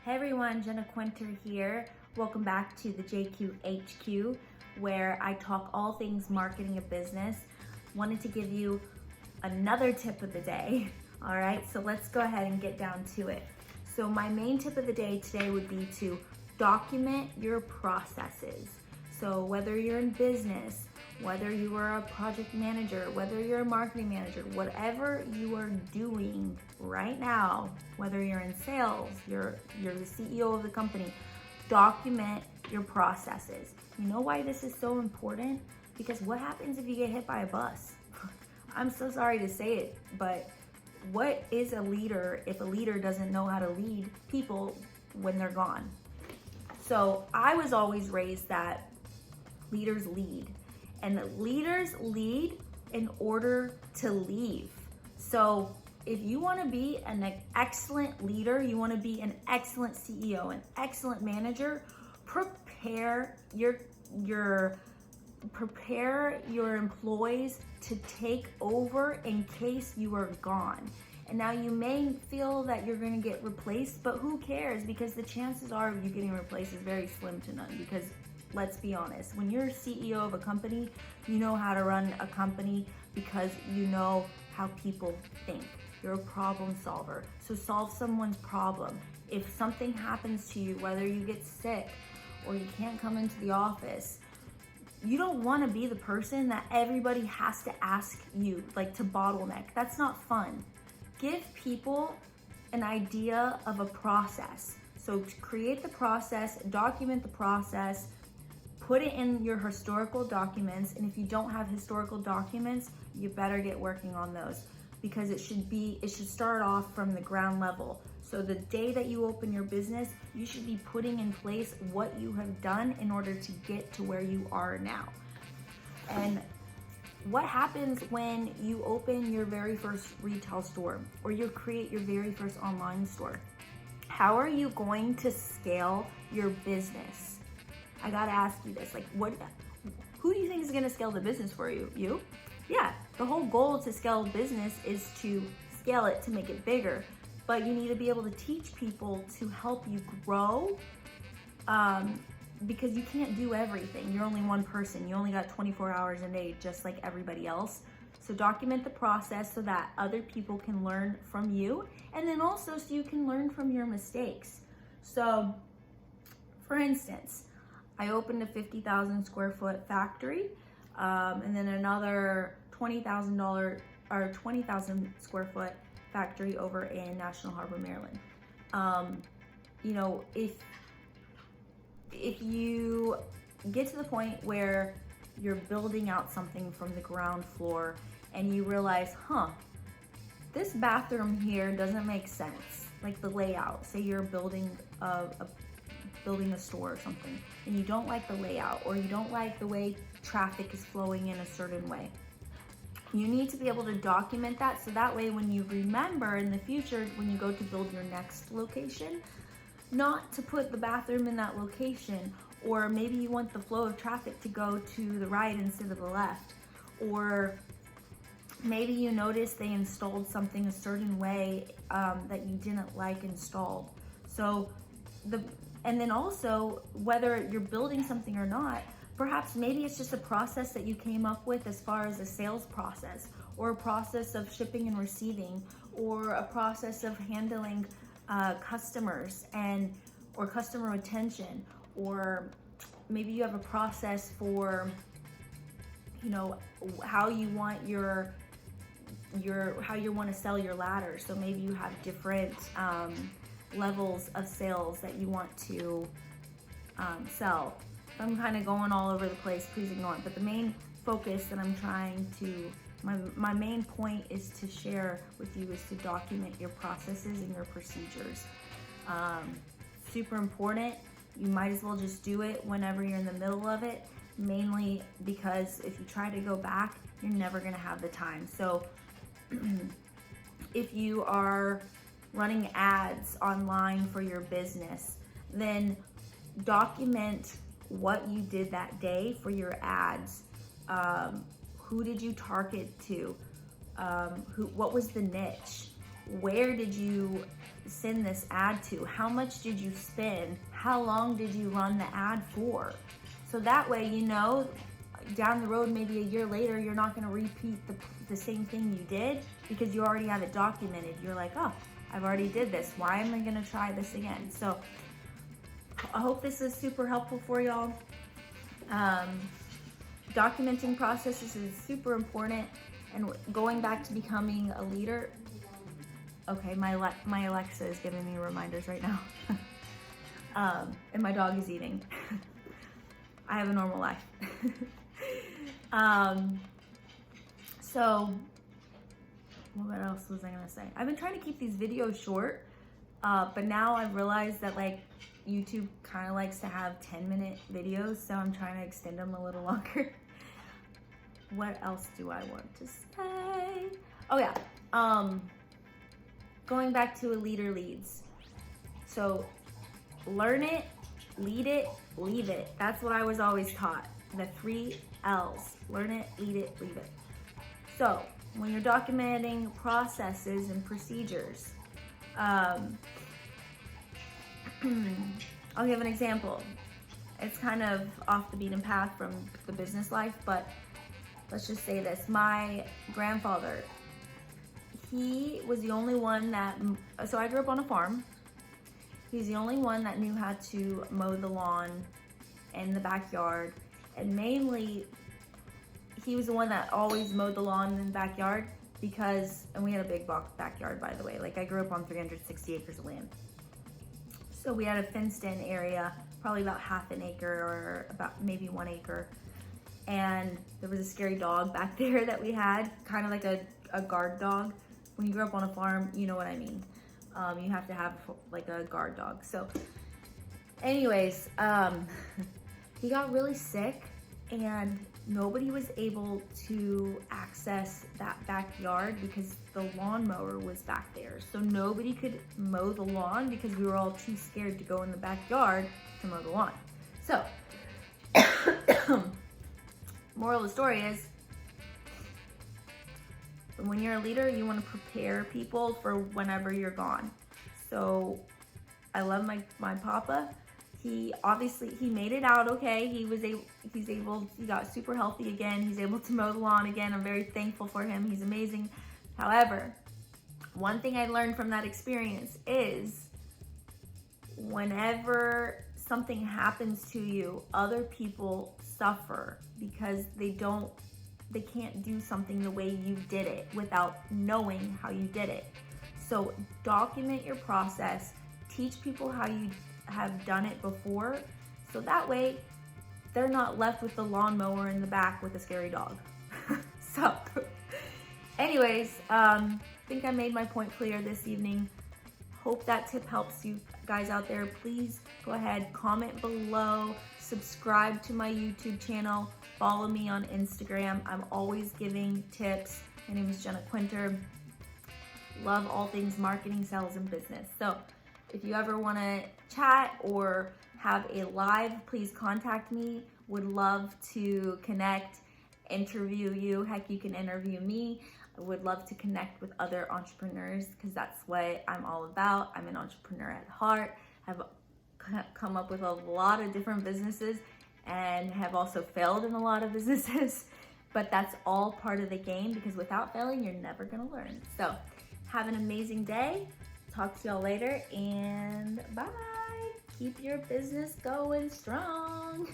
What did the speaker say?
Hey everyone, Jenna Quinter here. Welcome back to the JQHQ, where I talk all things marketing and business. Wanted to give you another tip of the day. All right, so let's go ahead and get down to it. So my main tip of the day today would be to document your processes. So whether you're in business, whether you are a project manager, whether you're a marketing manager, whatever you are doing right now, whether you're in sales, you're the CEO of the company, document your processes. You know why this is so important? Because what happens if you get hit by a bus? I'm so sorry to say it, but what is a leader if a leader doesn't know how to lead people when they're gone? So I was always raised that leaders lead. And leaders lead in order to leave. So if you want to be an excellent leader, you want to be an excellent CEO, an excellent manager, prepare your employees to take over in case you are gone. And now you may feel that you're going to get replaced, but who cares? Because the chances are of you getting replaced is very slim to none. Because let's be honest, when you're CEO of a company, you know how to run a company because you know how people think. You're a problem solver. So solve someone's problem. If something happens to you, whether you get sick or you can't come into the office, you don't want to be the person that everybody has to ask you, like to bottleneck. That's not fun. Give people an idea of a process. So create the process, document the process, put it in your historical documents, and if you don't have historical documents, you better get working on those because it should start off from the ground level. So the day that you open your business, you should be putting in place what you have done in order to get to where you are now. And what happens when you open your very first retail store or you create your very first online store? How are you going to scale your business? I gotta ask you this, who do you think is gonna scale the business for you? You? Yeah, the whole goal to scale a business is to scale it, to make it bigger. But you need to be able to teach people to help you grow because you can't do everything. You're only one person. You only got 24 hours a day, just like everybody else. So document the process so that other people can learn from you, and then also so you can learn from your mistakes. So, for instance, I opened a 50,000 square foot factory, and then another $20,000 square foot factory over in National Harbor, Maryland. If you get to the point where you're building out something from the ground floor and you realize, this bathroom here doesn't make sense, like the layout. Say you're building a store or something, and you don't like the layout, or you don't like the way traffic is flowing in a certain way. You need to be able to document that so that way when you remember in the future, when you go to build your next location, not to put the bathroom in that location, or maybe you want the flow of traffic to go to the right instead of the left, or maybe you noticed they installed something a certain way that you didn't like installed. And then also, whether you're building something or not, perhaps maybe it's just a process that you came up with as far as a sales process, or a process of shipping and receiving, or a process of handling customers or customer retention, or maybe you have a process for, how you want how you want to sell your ladder. So maybe you have different levels of sales that you want to sell. I'm kind of going all over the place, please ignore it. But the main focus that I'm trying to, my main point is to share with you is to document your processes and your procedures. Super important. You might as well just do it whenever you're in the middle of it, mainly because if you try to go back, you're never gonna have the time. So if you are running ads online for your business, then document what you did that day for your ads. Who did you target to? What was the niche? Where did you send this ad to? How much did you spend? How long did you run the ad for? So that way, you know, down the road, maybe a year later, you're not going to repeat the same thing you did because you already have it documented. You're like, oh, I've already did this. Why am I going to try this again? So I hope this is super helpful for y'all. Documenting processes is super important, and going back to becoming a leader. Okay, my Alexa is giving me reminders right now. And my dog is eating. I have a normal life. So what else was I gonna say? I've been trying to keep these videos short, but now I've realized that like YouTube kind of likes to have 10-minute videos, so I'm trying to extend them a little longer. What else do I want to say? Oh yeah, going back to a leader leads. So learn it, lead it, leave it. That's what I was always taught. The 3 L's. Learn it, lead it, leave it. So when you're documenting processes and procedures, I'll give an example. It's kind of off the beaten path from the business life, but let's just say this. My grandfather, he was the only one that, so I grew up on a farm. He's the only one that knew how to mow the lawn in the backyard. And mainly, he was the one that always mowed the lawn in the backyard because, and we had a big backyard, by the way. Like, I grew up on 360 acres of land. So we had a fenced in area, probably about half an acre or about maybe 1 acre. And there was a scary dog back there that we had, kind of like a guard dog. When you grow up on a farm, you know what I mean. You have to have like a guard dog. So anyways, he got really sick and nobody was able to access that backyard because the lawnmower was back there. So nobody could mow the lawn because we were all too scared to go in the backyard to mow the lawn. So moral of the story is, when you're a leader, you want to prepare people for whenever you're gone. So I love my papa. He made it out okay. He got super healthy again. He's able to mow the lawn again. I'm very thankful for him. He's amazing. However, one thing I learned from that experience is whenever something happens to you, other people suffer because they can't do something the way you did it without knowing how you did it. So document your process, teach people how you have done it before, so that way they're not left with the lawnmower in the back with a scary dog. So anyways, I think I made my point clear this evening. Hope that tip helps you guys out there. Please go ahead, comment below, subscribe to my YouTube channel, follow me on Instagram. I'm always giving tips. My name is Jenna Quinter. Love all things marketing, sales, and business. So if you ever want to chat or have a live, please contact me. Would love to connect, interview you. Heck, you can interview me. I would love to connect with other entrepreneurs because that's what I'm all about. I'm an entrepreneur at heart. I've come up with a lot of different businesses and have also failed in a lot of businesses, but that's all part of the game because without failing, you're never gonna learn. So have an amazing day. Talk to y'all later and bye. Keep your business going strong.